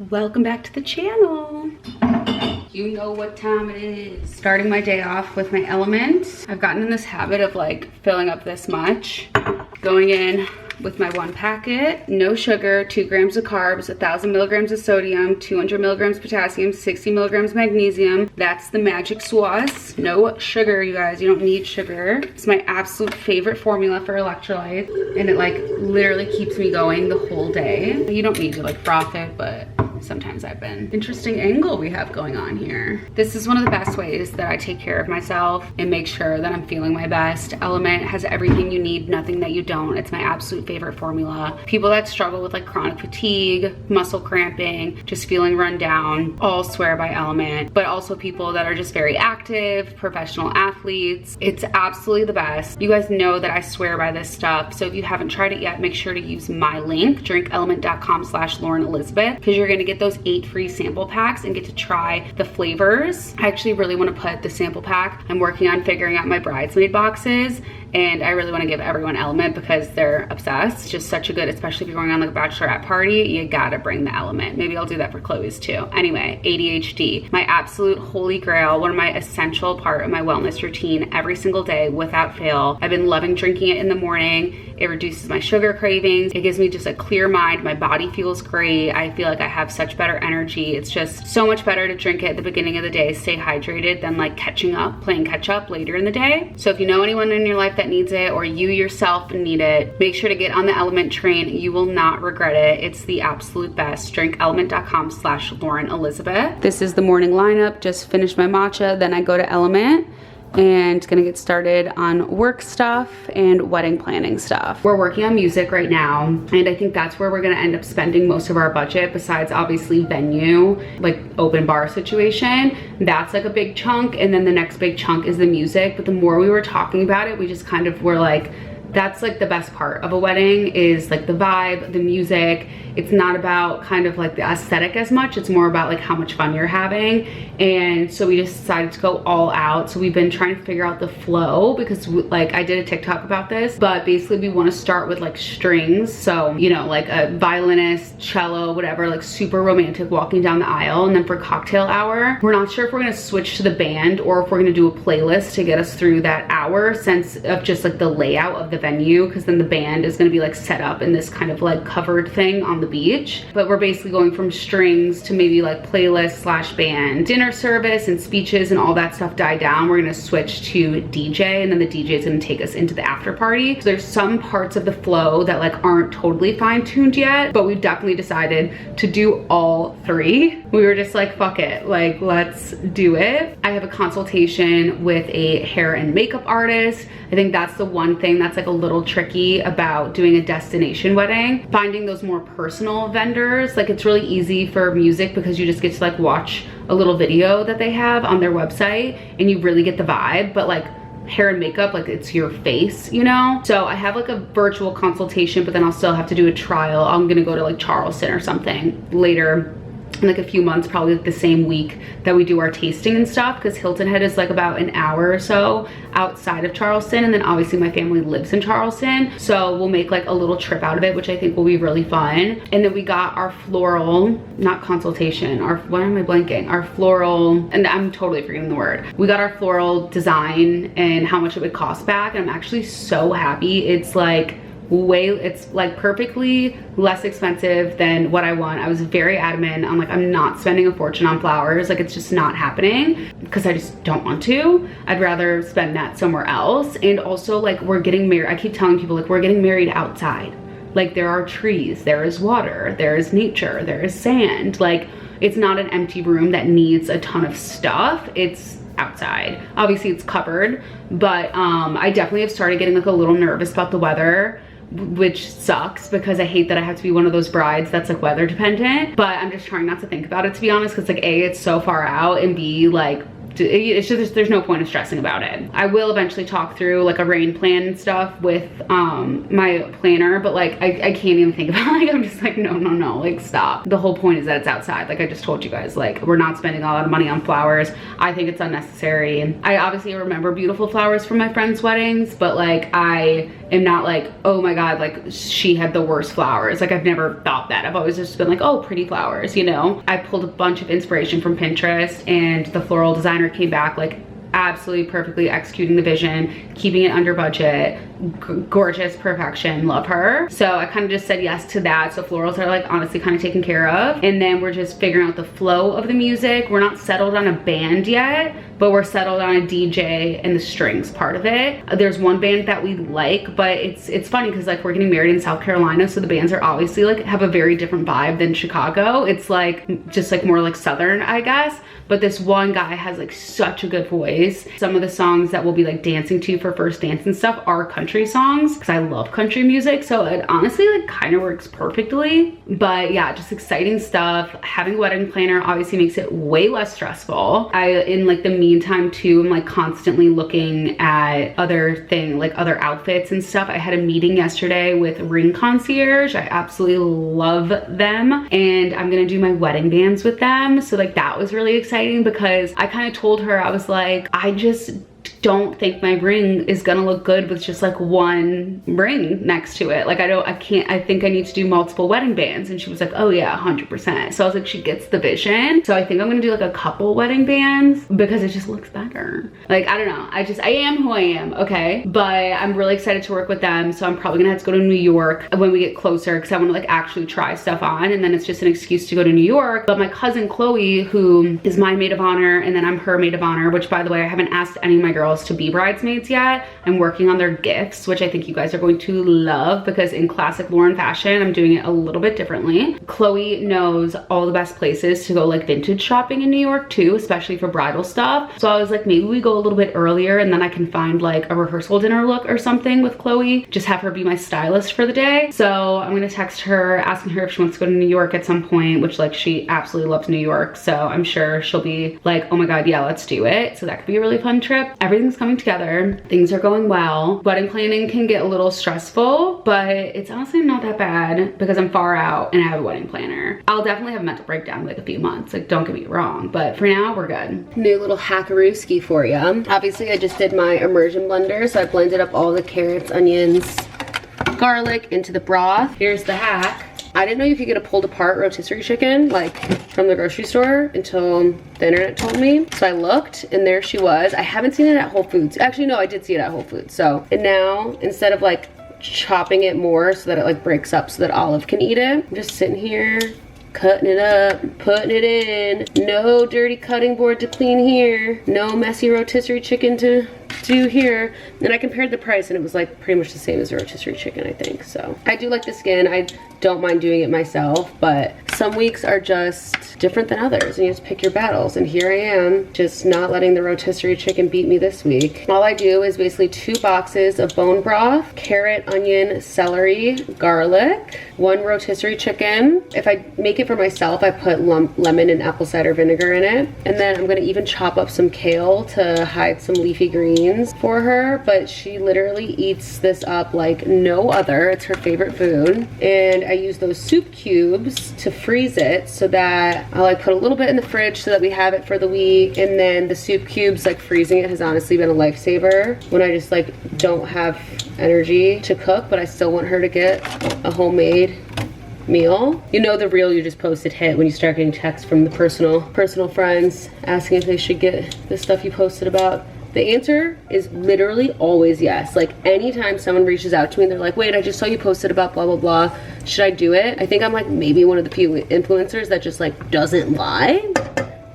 Welcome back to the channel. You know what time it is. Starting my day off with my Element. I've gotten in this habit of like filling up this much. Going in with my one packet, no sugar, 2 grams of carbs, 1,000 milligrams of sodium, 200 milligrams potassium, 60 milligrams magnesium. That's the magic sauce. No sugar, you guys, you don't need sugar. It's my absolute favorite formula for electrolytes, and it like literally keeps me going the whole day. You don't need to like froth it, but sometimes I've been. Interesting angle we have going on here. This is one of the best ways that I take care of myself and make sure that I'm feeling my best. Element has everything you need, nothing that you don't. It's my absolute favorite formula. People that struggle with like chronic fatigue, muscle cramping, just feeling run down, all swear by Element. But also people that are just very active, professional athletes. It's absolutely the best. You guys know that I swear by this stuff. So if you haven't tried it yet, make sure to use my link, drinkelement.com/LaurenElizabeth, because you're gonna get those 8 free sample packs and get to try the flavors. I actually really want to put the sample pack. I'm working on figuring out my bridesmaid boxes, and I really want to give everyone Element because they're obsessed. Just such a good, especially if you're going on like a bachelorette party, you gotta bring the Element. Maybe I'll do that for Chloe's too. Anyway, ADHD, my absolute holy grail, one of my essential part of my wellness routine every single day without fail. I've been loving drinking it in the morning. It reduces my sugar cravings. It gives me just a clear mind. My body feels great. I feel like I have such better energy. It's just so much better to drink it at the beginning of the day, stay hydrated, than like playing catch up later in the day. So if you know anyone in your life that needs it, or you yourself need it, make sure to get on the Element train. You will not regret it. It's the absolute best. drinkelement.com/LaurenElizabeth. This is the morning lineup. Just finished my matcha, then I go to Element and gonna get started on work stuff and wedding planning stuff. We're working on music right now, and I think that's where we're gonna end up spending most of our budget, besides obviously venue, like open bar situation. That's like a big chunk, and then the next big chunk is the music. But the more we were talking about it, we just kind of were like, that's like the best part of a wedding, is like the vibe, the music. It's not about kind of like the aesthetic as much, it's more about like how much fun you're having. And so we just decided to go all out. So we've been trying to figure out the flow, because like I did a TikTok about this, but basically we want to start with like strings. So, you know, like a violinist, cello, whatever, like super romantic walking down the aisle. And then for cocktail hour, we're not sure if we're gonna switch to the band or if we're gonna do a playlist to get us through that hour, sense of just like the layout of the venue, because then the band is going to be like set up in this kind of like covered thing on the beach. But we're basically going from strings to maybe like playlist / band. Dinner service and speeches and all that stuff die down, we're going to switch to DJ, and then the DJ is going to take us into the after party. So there's some parts of the flow that like aren't totally fine-tuned yet, but we've definitely decided to do all 3. We were just like, fuck it, like let's do it. I have a consultation with a hair and makeup artist. I think that's the one thing that's like a little tricky about doing a destination wedding. Finding those more personal vendors. Like it's really easy for music because you just get to like watch a little video that they have on their website and you really get the vibe. But like hair and makeup, like it's your face, you know? So I have like a virtual consultation, but then I'll still have to do a trial. I'm gonna go to like Charleston or something later in like a few months, probably like the same week that we do our tasting and stuff, because Hilton Head is like about an hour or so outside of Charleston, and then obviously my family lives in Charleston, so we'll make like a little trip out of it, which I think will be really fun. And then we got our floral, not consultation, our, why am I blanking? Our floral, and I'm totally forgetting the word. We got our floral design and how much it would cost back, and I'm actually so happy. It's like it's like perfectly less expensive than what I want. I was very adamant. I'm like, I'm not spending a fortune on flowers. Like it's just not happening, because I just don't want to. I'd rather spend that somewhere else. And also like we're getting married. I keep telling people like we're getting married outside. Like there are trees, there is water, there is nature, there is sand. Like it's not an empty room that needs a ton of stuff. It's outside. Obviously it's covered, but I definitely have started getting like a little nervous about the weather, which sucks because I hate that I have to be one of those brides that's like weather dependent. But I'm just trying not to think about it, to be honest, because like A, it's so far out, and B, like it's just, there's no point of stressing about it. I will eventually talk through like a rain plan and stuff with my planner, but like I can't even think about it. Like, I'm just like, no, like stop. The whole point is that it's outside. Like I just told you guys, like we're not spending a lot of money on flowers. I think it's unnecessary. I obviously remember beautiful flowers from my friends' weddings, but like I am not like, oh my God, like she had the worst flowers. Like I've never thought that. I've always just been like, oh, pretty flowers, you know? I pulled a bunch of inspiration from Pinterest, and the floral designer came back like absolutely perfectly executing the vision, keeping it under budget, gorgeous perfection, love her. So I kind of just said yes to that. So florals are like honestly kind of taken care of, and then we're just figuring out the flow of the music. We're not settled on a band yet, but we're settled on a DJ and the strings part of it. There's one band that we like, but it's funny because like we're getting married in South Carolina, so the bands are obviously like have a very different vibe than Chicago. It's like just like more like Southern, I guess. But this one guy has like such a good voice. Some of the songs that we'll be like dancing to for first dance and stuff are country songs, because I love country music. So it honestly like kind of works perfectly. But yeah, just exciting stuff. Having a wedding planner obviously makes it way less stressful. In like the meantime too, I'm like constantly looking at other outfits and stuff. I had a meeting yesterday with Ring Concierge. I absolutely love them, and I'm gonna do my wedding bands with them. So like that was really exciting, because I kind of told her, I was like, I just don't think my ring is gonna look good with just like one ring next to it. Like I think I need to do multiple wedding bands. And she was like, oh yeah, 100%. So I was like, she gets the vision. So I think I'm gonna do like a couple wedding bands because it just looks better. Like, I don't know. I am who I am, okay? But I'm really excited to work with them. So I'm probably gonna have to go to New York when we get closer, because I wanna like actually try stuff on, and then it's just an excuse to go to New York. But my cousin Chloe, who is my maid of honor, and then I'm her maid of honor, which by the way, I haven't asked any of my girls to be bridesmaids yet. I'm working on their gifts, which I think you guys are going to love, because in classic Lauren fashion, I'm doing it a little bit differently. Chloe knows all the best places to go like vintage shopping in New York too, especially for bridal stuff. So I was like, maybe we go a little bit earlier, and then I can find like a rehearsal dinner look or something with Chloe, just have her be my stylist for the day. So I'm gonna text her asking her if she wants to go to New York at some point, which like she absolutely loves New York. So I'm sure she'll be like, oh my God, yeah, let's do it. So that could be a really fun trip. Everything's coming together. Things are going well. Wedding planning can get a little stressful, but it's honestly not that bad because I'm far out and I have a wedding planner. I'll definitely have a mental breakdown in like a few months. Like, don't get me wrong, but for now, we're good. New little hackarooski for you. Obviously, I just did my immersion blender, so I blended up all the carrots, onions, garlic into the broth. Here's the hack. I didn't know you could get a pulled apart rotisserie chicken like from the grocery store until the internet told me. So I looked, and there she was. I haven't seen it at Whole Foods. Actually, no, I did see it at Whole Foods. So, and now instead of like chopping it more so that it like breaks up so that Olive can eat it, I'm just sitting here cutting it up, putting it in. No dirty cutting board to clean here. No messy rotisserie chicken to do here. And I compared the price, and it was like pretty much the same as a rotisserie chicken, I think. So I do like the skin. I don't mind doing it myself, but some weeks are just different than others, and you have to pick your battles. And here I am, just not letting the rotisserie chicken beat me this week. All I do is basically 2 boxes of bone broth, carrot, onion, celery, garlic, 1 rotisserie chicken. If I make it for myself, I put lemon and apple cider vinegar in it. And then I'm gonna even chop up some kale to hide some leafy greens for her, but she literally eats this up like no other. It's her favorite food. And I use those soup cubes to freeze it so that I'll like put a little bit in the fridge so that we have it for the week. And then the soup cubes, like freezing it has honestly been a lifesaver when I just like don't have energy to cook, but I still want her to get a homemade meal. You know the reel you just posted hit when you start getting texts from the personal friends asking if they should get the stuff you posted about. The answer is literally always yes. Like anytime someone reaches out to me and they're like, wait, I just saw you posted about blah, blah, blah. Should I do it? I think I'm like maybe one of the few influencers that just like doesn't lie.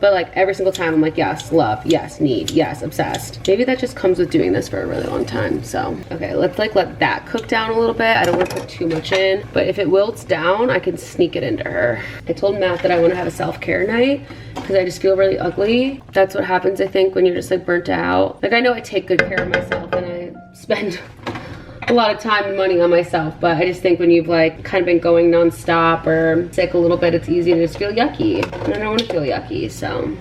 But like every single time I'm like, yes, love, yes, need, yes, obsessed. Maybe that just comes with doing this for a really long time. So, okay, let's like let that cook down a little bit. I don't want to put too much in, but if it wilts down, I can sneak it into her. I told Matt that I want to have a self-care night because I just feel really ugly. That's what happens, I think, when you're just like burnt out. Like I know I take good care of myself and I spend a lot of time and money on myself, but I just think when you've like kind of been going non-stop or sick a little bit, it's easy to just feel yucky, and I don't want to feel yucky. So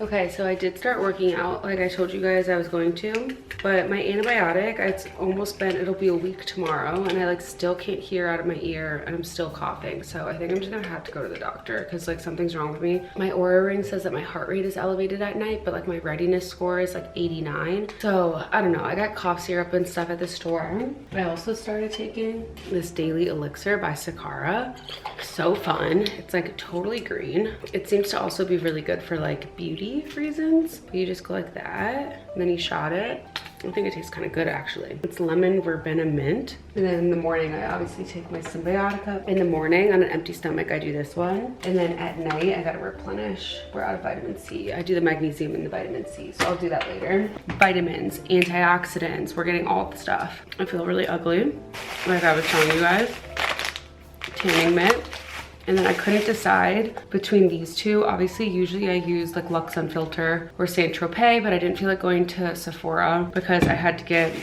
Okay, so I did start working out like I told you guys I was going to, but my antibiotic, it's almost been, it'll be a week tomorrow, and I like still can't hear out of my ear and I'm still coughing. So I think I'm just gonna have to go to the doctor because like something's wrong with me. My Oura ring says that my heart rate is elevated at night, but like my readiness score is like 89. So I don't know, I got cough syrup and stuff at the store. I also started taking this daily elixir by Sakara. So fun. It's like totally green. It seems to also be really good for like beauty reasons. You just go like that and then you shot it. I think it tastes kind of good actually. It's lemon, verbena, mint. And then in the morning, I obviously take my Symbiotica. In the morning on an empty stomach, I do this one. And then at night, I gotta replenish. We're out of vitamin C. I do the magnesium and the vitamin C, so I'll do that later. Vitamins, antioxidants, we're getting all the stuff. I feel really ugly, like I was telling you guys. Tanning mitt. And then I couldn't decide between these two. Obviously, usually I use like Lux Unfilter or Saint Tropez, but I didn't feel like going to Sephora because I had to get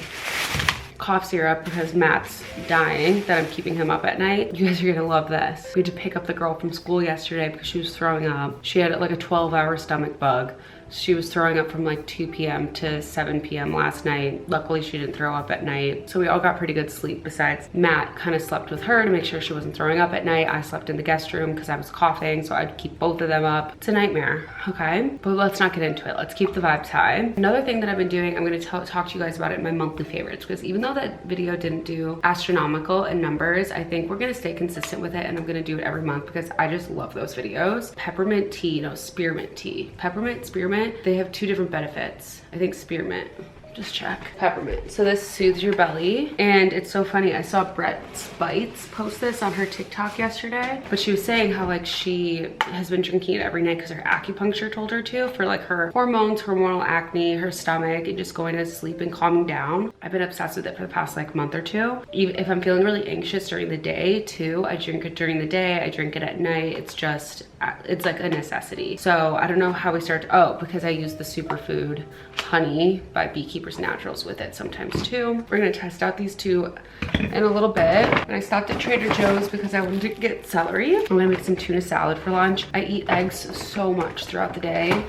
cough syrup because Matt's dying, that I'm keeping him up at night. You guys are gonna love this. We had to pick up the girl from school yesterday because she was throwing up. She had like a 12-hour stomach bug. She was throwing up from like 2 p.m. to 7 p.m. last night. Luckily, she didn't throw up at night. So we all got pretty good sleep. Besides, Matt kind of slept with her to make sure she wasn't throwing up at night. I slept in the guest room because I was coughing, so I'd keep both of them up. It's a nightmare, okay? But let's not get into it. Let's keep the vibes high. Another thing that I've been doing, I'm gonna talk to you guys about it in my monthly favorites, because even though that video didn't do astronomical in numbers, I think we're gonna stay consistent with it, and I'm gonna do it every month because I just love those videos. Peppermint tea, no, spearmint tea. Peppermint, spearmint, they have two different benefits. I think spearmint, just check. Peppermint. So this soothes your belly, and it's so funny. I saw Brett's Bites post this on her TikTok yesterday, but she was saying how like she has been drinking it every night because her acupuncture told her to, for like her hormones, hormonal acne, her stomach, and just going to sleep and calming down. I've been obsessed with it for the past like month or two. Even if I'm feeling really anxious during the day too, I drink it during the day, I drink it at night. It's just, it's like a necessity. So I don't know how we start, oh, because I use the superfood honey by Beekeeper's Naturals with it sometimes too. We're gonna test out these two in a little bit. And I stopped at Trader Joe's because I wanted to get celery. I'm gonna make some tuna salad for lunch. I eat eggs so much throughout the day.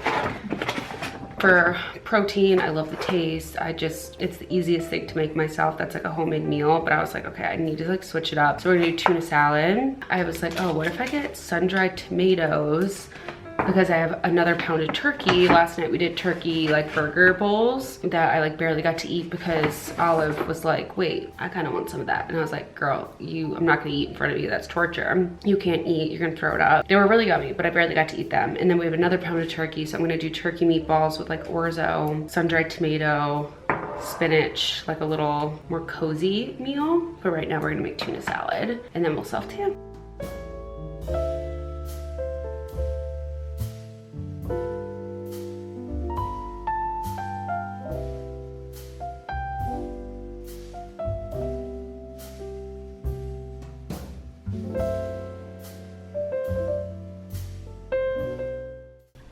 For protein, I love the taste. It's the easiest thing to make myself. That's like a homemade meal, but I was like, okay, I need to like switch it up. So we're gonna do tuna salad. I was like, oh, what if I get sun-dried tomatoes? Because I have another pound of turkey. Last night we did turkey like burger bowls that I like barely got to eat because Olive was like, wait, I kind of want some of that. And I was like, girl, I'm not gonna eat in front of you. That's torture. You can't eat, you're gonna throw it up. They were really yummy, but I barely got to eat them. And then we have another pound of turkey. So I'm gonna do turkey meatballs with like orzo, sun-dried tomato, spinach, like a little more cozy meal. But right now we're gonna make tuna salad and then we'll self-tan.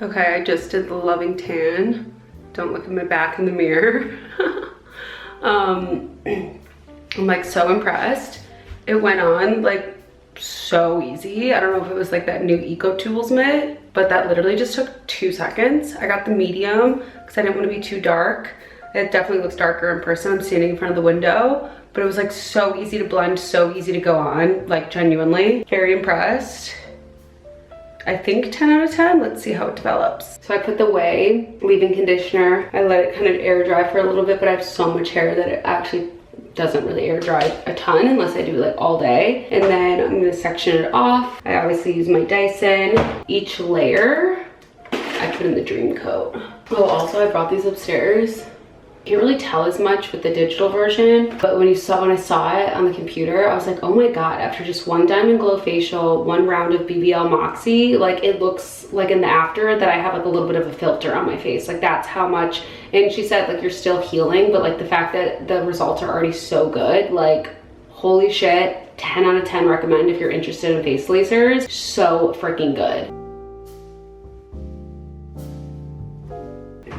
Okay, I just did the loving tan. Don't look at my back in the mirror. I'm like so impressed. It went on like so easy. I don't know if it was like that new Eco Tools mitt, but that literally just took 2 seconds. I got the medium because I didn't want to be too dark. It definitely looks darker in person. I'm standing in front of the window, but it was like so easy to blend, so easy to go on, like genuinely. Very impressed. I think 10 out of 10. Let's see how it develops. So I put the Way leave-in conditioner. I let it kind of air dry for a little bit, but I have so much hair that it actually doesn't really air dry a ton unless I do it like all day. And then I'm gonna section it off. I obviously use my Dyson. Each layer, I put in the Dream Coat. Oh, also I brought these upstairs. Can't really tell as much with the digital version, but when I saw it on the computer, I was like, oh my god, after just one Diamond Glow facial, one round of BBL Moxie, like it looks like in the after that I have like a little bit of a filter on my face. Like that's how much. And she said like you're still healing, but like the fact that the results are already so good, like holy shit, 10 out of 10 recommend if you're interested in face lasers. So freaking good.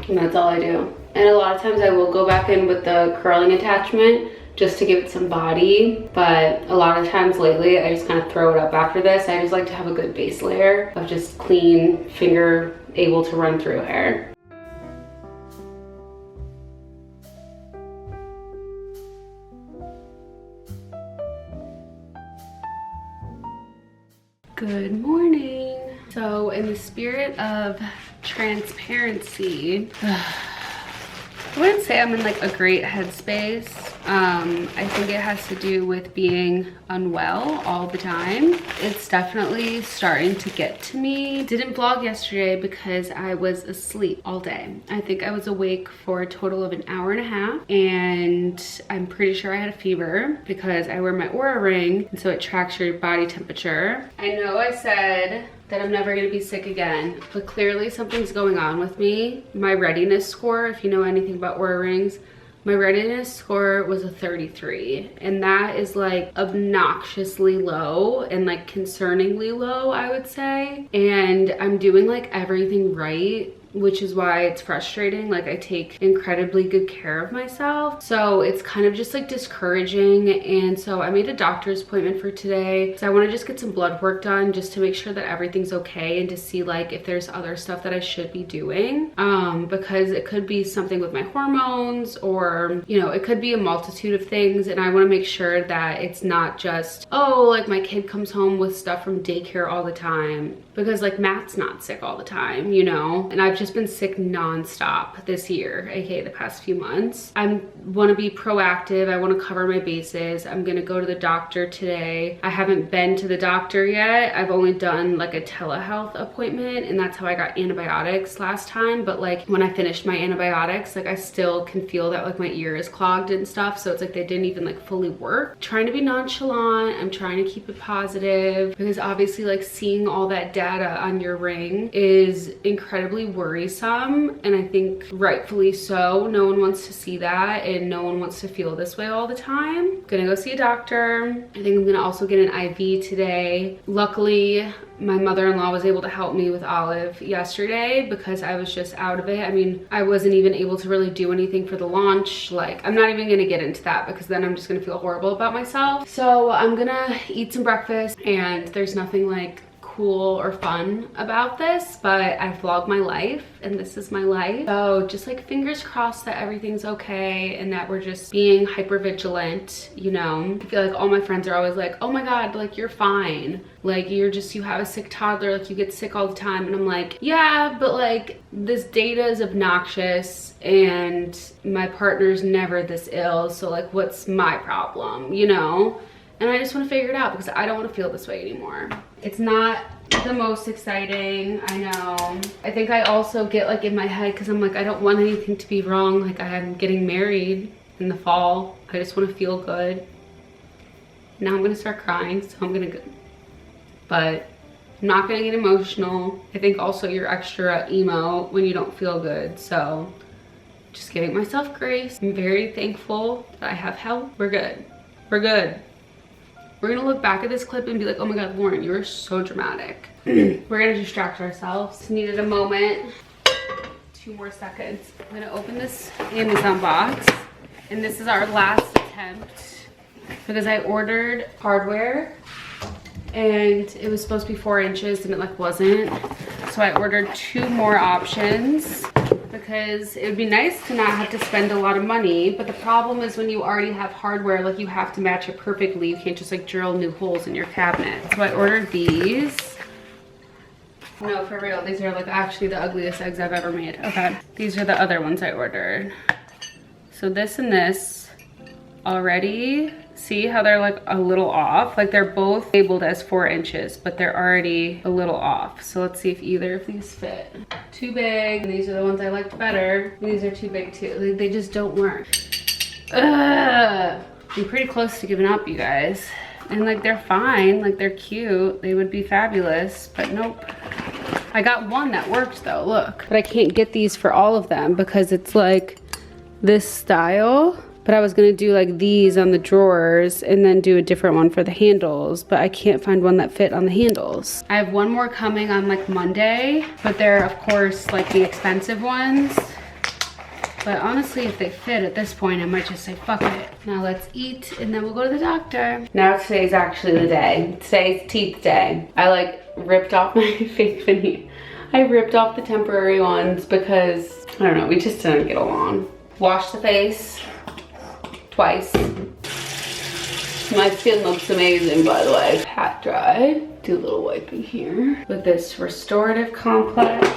And that's all I do. And a lot of times I will go back in with the curling attachment just to give it some body. But a lot of times lately, I just kind of throw it up after this. I just like to have a good base layer of just clean finger able to run through hair. Good morning. So in the spirit of transparency, I wouldn't say I'm in like a great headspace. I think it has to do with being unwell all the time. It's definitely starting to get to me. Didn't vlog yesterday because I was asleep all day. I think I was awake for a total of an hour and a half, and I'm pretty sure I had a fever because I wear my Oura ring, and so it tracks your body temperature. I know I said that I'm never gonna be sick again, but clearly something's going on with me. My readiness score, if you know anything about Oura rings, my readiness score was a 33, and that is like obnoxiously low and like concerningly low, I would say. And I'm doing like everything right, which is why it's frustrating. Like, I take incredibly good care of myself, so it's kind of just like discouraging. And so I made a doctor's appointment for today, so I want to just get some blood work done just to make sure that everything's okay, and to see like if there's other stuff that I should be doing, because it could be something with my hormones, or you know, it could be a multitude of things. And I want to make sure that it's not just, oh, like my kid comes home with stuff from daycare all the time, because like Matt's not sick all the time, you know. And I've just been sick nonstop this year, aka the past few months. I want to be proactive. I want to cover my bases. I'm gonna go to the doctor today. I haven't been to the doctor yet. I've only done like a telehealth appointment, and that's how I got antibiotics last time. But like when I finished my antibiotics, like I still can feel that like my ear is clogged and stuff, so it's like they didn't even like fully work. Trying to be nonchalant. I'm trying to keep it positive, because obviously like seeing all that data on your ring is incredibly worrisome, and I think rightfully so. No one wants to see that, and no one wants to feel this way all the time. Gonna go see a doctor. I think I'm gonna also get an IV today. Luckily, my mother-in-law was able to help me with Olive yesterday because I was just out of it. I mean, I wasn't even able to really do anything for the launch. Like, I'm not even gonna get into that because then I'm just gonna feel horrible about myself. So I'm gonna eat some breakfast, and there's nothing like cool or fun about this, but I vlog my life, and this is my life. So just like fingers crossed that everything's okay, and that we're just being hyper vigilant, you know. I feel like all my friends are always like, oh my god, like you're fine, like you have a sick toddler, like you get sick all the time. And I'm like, yeah, but like this data is obnoxious, and my partner's never this ill, so like what's my problem, you know? And I just want to figure it out because I don't want to feel this way anymore. It's not the most exciting, I know. I think I also get like in my head because I'm like, I don't want anything to be wrong. Like, I'm getting married in the fall. I just want to feel good. Now I'm going to start crying, so I'm going to go. But I'm not going to get emotional. I think also you're extra emo when you don't feel good. So just giving myself grace. I'm very thankful that I have help. We're good. We're good. We're gonna look back at this clip and be like, oh my god, Lauren, you were so dramatic. We're gonna distract ourselves. Just needed a moment. 2 more seconds. I'm gonna open this Amazon box, and this is our last attempt because I ordered hardware and it was supposed to be 4 inches and it like wasn't. So I ordered 2 more options because it would be nice to not have to spend a lot of money. But the problem is when you already have hardware, like you have to match it perfectly. You can't just like drill new holes in your cabinet. So I ordered these. No, for real, these are like actually the ugliest eggs I've ever made. Okay, these are the other ones I ordered. So this and this already, see how they're like a little off? Like they're both labeled as 4 inches, but they're already a little off. So let's see if either of these fit. Too big, and these are the ones I liked better. These are too big too. Like, they just don't work. Ugh. I'm pretty close to giving up, you guys. And like they're fine, like they're cute. They would be fabulous, but nope. I got one that worked though, look. But I can't get these for all of them because it's like this style. But I was gonna do like these on the drawers and then do a different one for the handles, but I can't find one that fit on the handles. I have one more coming on like Monday, but they're of course like the expensive ones. But honestly, if they fit at this point, I might just say, fuck it. Now let's eat and then we'll go to the doctor. Now today's actually the day. Today's teeth day. I like ripped off my fake veneer. I ripped off the temporary ones because, I don't know, we just didn't get along. Wash the face twice. My skin looks amazing, by the way. Pat dry. Do a little wiping here with this restorative complex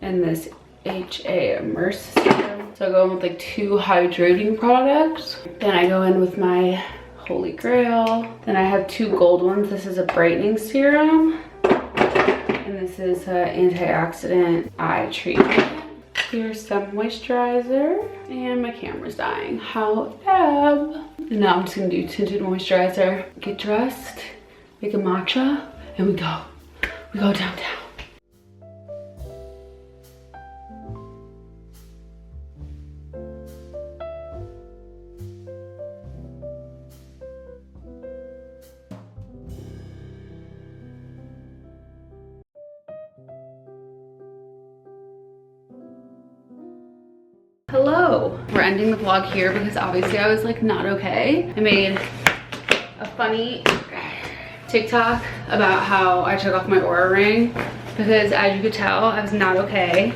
and this HA Immerse serum. So I go in with like 2 hydrating products. Then I go in with my Holy Grail. Then I have 2 gold ones. This is a brightening serum. And this is an antioxidant eye treatment. Here's some moisturizer. And my camera's dying. How fab. And now I'm just gonna do tinted moisturizer. Get dressed, make a matcha, and we go downtown. Hello. We're ending the vlog here because obviously I was like not okay. I made a funny TikTok about how I took off my Aura ring because as you could tell, I was not okay.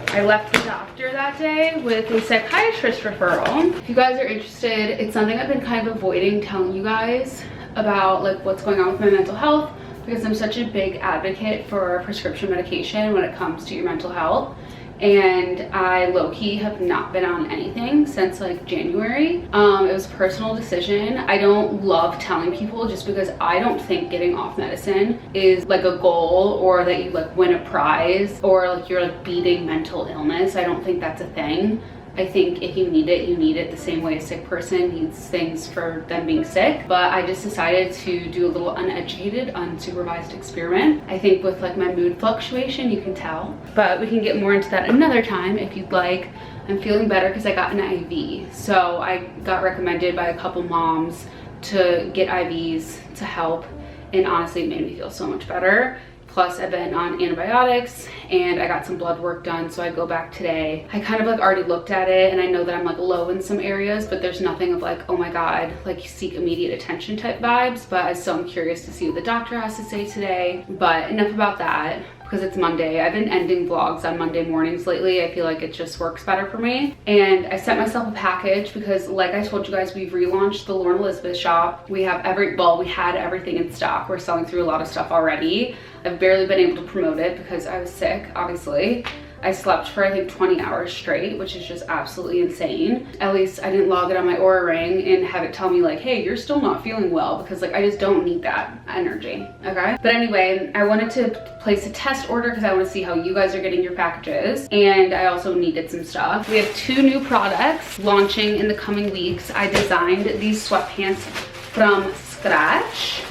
I left the doctor that day with a psychiatrist referral. If you guys are interested, it's something I've been kind of avoiding telling you guys about, like what's going on with my mental health, because I'm such a big advocate for prescription medication when it comes to your mental health. And I low-key have not been on anything since like January. It was a personal decision. I don't love telling people just because I don't think getting off medicine is like a goal or that you like win a prize or like you're like beating mental illness. I don't think that's a thing. I think if you need it the same way a sick person needs things for them being sick. But I just decided to do a little uneducated, unsupervised experiment. I think with like my mood fluctuation, you can tell. But we can get more into that another time if you'd like. I'm feeling better because I got an IV. So I got recommended by a couple moms to get IVs to help. And honestly, it made me feel so much better. Plus I've been on antibiotics and I got some blood work done, so I go back today. I kind of like already looked at it and I know that I'm like low in some areas, but there's nothing of like, oh my God, like seek immediate attention type vibes. But I still am curious to see what the doctor has to say today. But enough about that, because it's Monday. I've been ending vlogs on Monday mornings lately. I feel like it just works better for me. And I sent myself a package because like I told you guys, we've relaunched the Lauren Elizabeth shop. We have we had everything in stock. We're selling through a lot of stuff already. I've barely been able to promote it because I was sick, obviously. I slept for I think 20 hours straight, which is just absolutely insane. At least I didn't log it on my Aura ring and have it tell me like, hey, you're still not feeling well, because like I just don't need that energy, okay? But anyway, I wanted to place a test order because I want to see how you guys are getting your packages, and I also needed some stuff. We have 2 new products launching in the coming weeks. I designed these sweatpants from scratch.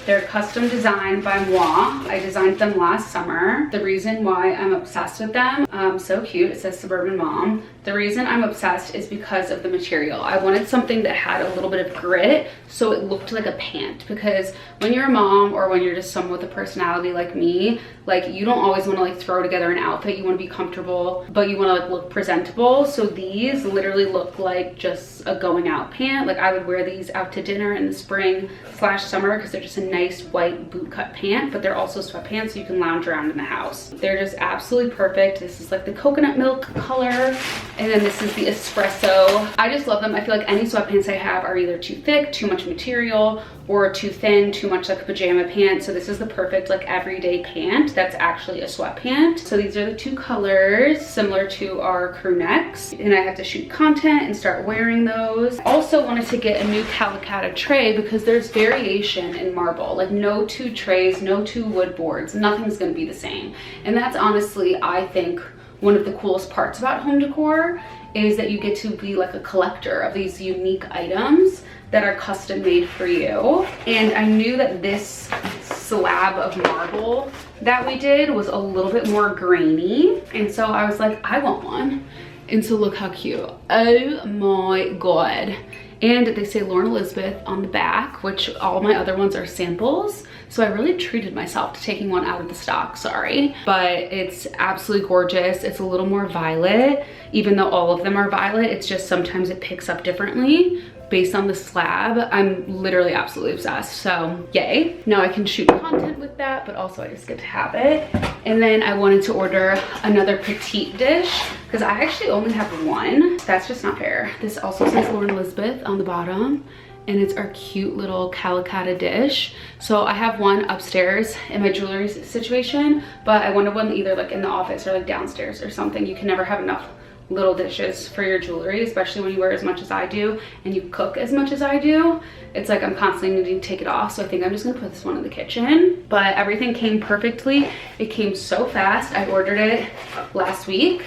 They're custom designed by moi. I designed them last summer. The reason why I'm obsessed with them, so cute, it says Suburban Mom. The reason I'm obsessed is because of the material. I wanted something that had a little bit of grit so it looked like a pant, because when you're a mom or when you're just someone with a personality like me, like you don't always want to like throw together an outfit. You want to be comfortable, but you want to like look presentable. So these literally look like just a going out pant. Like I would wear these out to dinner in the spring/summer because they're just a nice white boot cut pant, but they're also sweatpants so you can lounge around in the house. They're just absolutely perfect. This is like the coconut milk color, and then this is the espresso. I just love them. I feel like any sweatpants I have are either too thick, too much material, or too thin, too much like a pajama pant. So this is the perfect like everyday pant that's actually a sweatpant. So these are the 2 colors, similar to our crew necks, and I have to shoot content and start wearing those. Also wanted to get a new Calicata tray because there's variation in marble. Like no 2 trays, no 2 wood boards, nothing's gonna be the same. And that's honestly, I think, one of the coolest parts about home decor is that you get to be like a collector of these unique items that are custom made for you. And I knew that this slab of marble that we did was a little bit more grainy. And so I was like, I want one. And so look how cute. Oh my God. And they say Lauren Elizabeth on the back, which all my other ones are samples. So I really treated myself to taking one out of the stock, sorry. But it's absolutely gorgeous. It's a little more violet, even though all of them are violet. It's just sometimes it picks up differently based on the slab. I'm literally absolutely obsessed, so yay. Now I can shoot content with with that, but also I just get to have it. And then I wanted to order another petite dish because I actually only have one. That's just not fair. This also says Lauren Elizabeth on the bottom, and it's our cute little Calicotta dish. So I have one upstairs in my jewelry situation, but I wanted one either like in the office or like downstairs or something. You can never have enough little dishes for your jewelry, especially when you wear as much as I do and you cook as much as I do. It's like I'm constantly needing to take it off, so I think I'm just gonna put this one in the kitchen. But everything came perfectly. It came so fast. I ordered it last week,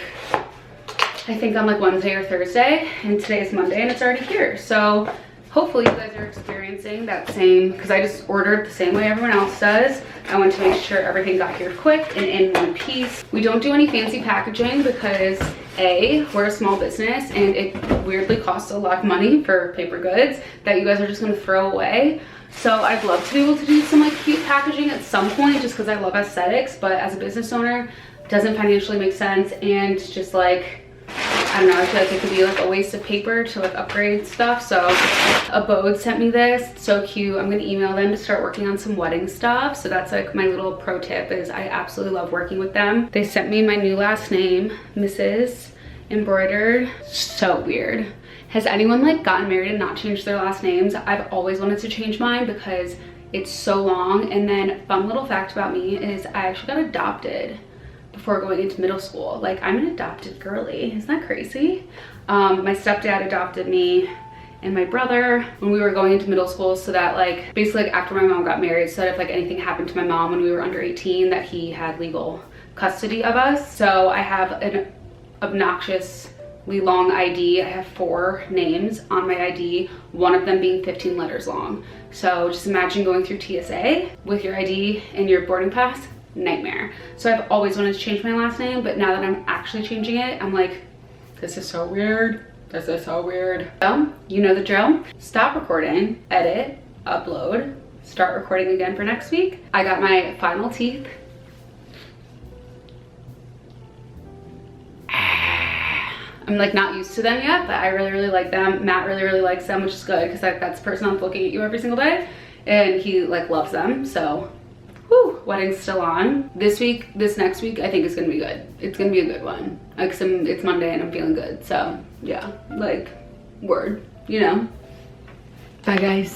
I think on like Wednesday or Thursday, and today is Monday and it's already here. So hopefully you guys are experiencing that same, because I just ordered the same way everyone else does. I want to make sure everything got here quick and in one piece. We don't do any fancy packaging because A, we're a small business and it weirdly costs a lot of money for paper goods that you guys are just going to throw away. So I'd love to be able to do some like cute packaging at some point just because I love aesthetics, but as a business owner, it doesn't financially make sense, and just like, I don't know, I feel like it could be like a waste of paper to like upgrade stuff. So Abode sent me this, so cute. I'm gonna email them to start working on some wedding stuff. So that's like my little pro tip, is I absolutely love working with them. They sent me my new last name, Mrs. embroidered. So weird. Has anyone like gotten married and not changed their last names? I've always wanted to change mine because it's so long. And then fun little fact about me is I actually got adopted before going into middle school. Like, I'm an adopted girly. Isn't that crazy? My stepdad adopted me and my brother when we were going into middle school, so that like basically like after my mom got married, so that if like anything happened to my mom when we were under 18, that he had legal custody of us. So I have an obnoxiously long ID. I have 4 names on my ID, one of them being 15 letters long. So just imagine going through TSA with your ID and your boarding pass. Nightmare. So I've always wanted to change my last name, but now that I'm actually changing it, I'm like, this is so weird. This is so weird. So you know the drill. Stop recording, edit, upload, start recording again for next week. I got my final teeth. I'm like not used to them yet, but I really like them. Matt really likes them, which is good because that's the person that's looking at you every single day, and he like loves them. So whew, wedding's still on. This next week, I think it's gonna be good. It's gonna be a good one. Like it's Monday and I'm feeling good. So yeah, like word, you know. Bye guys.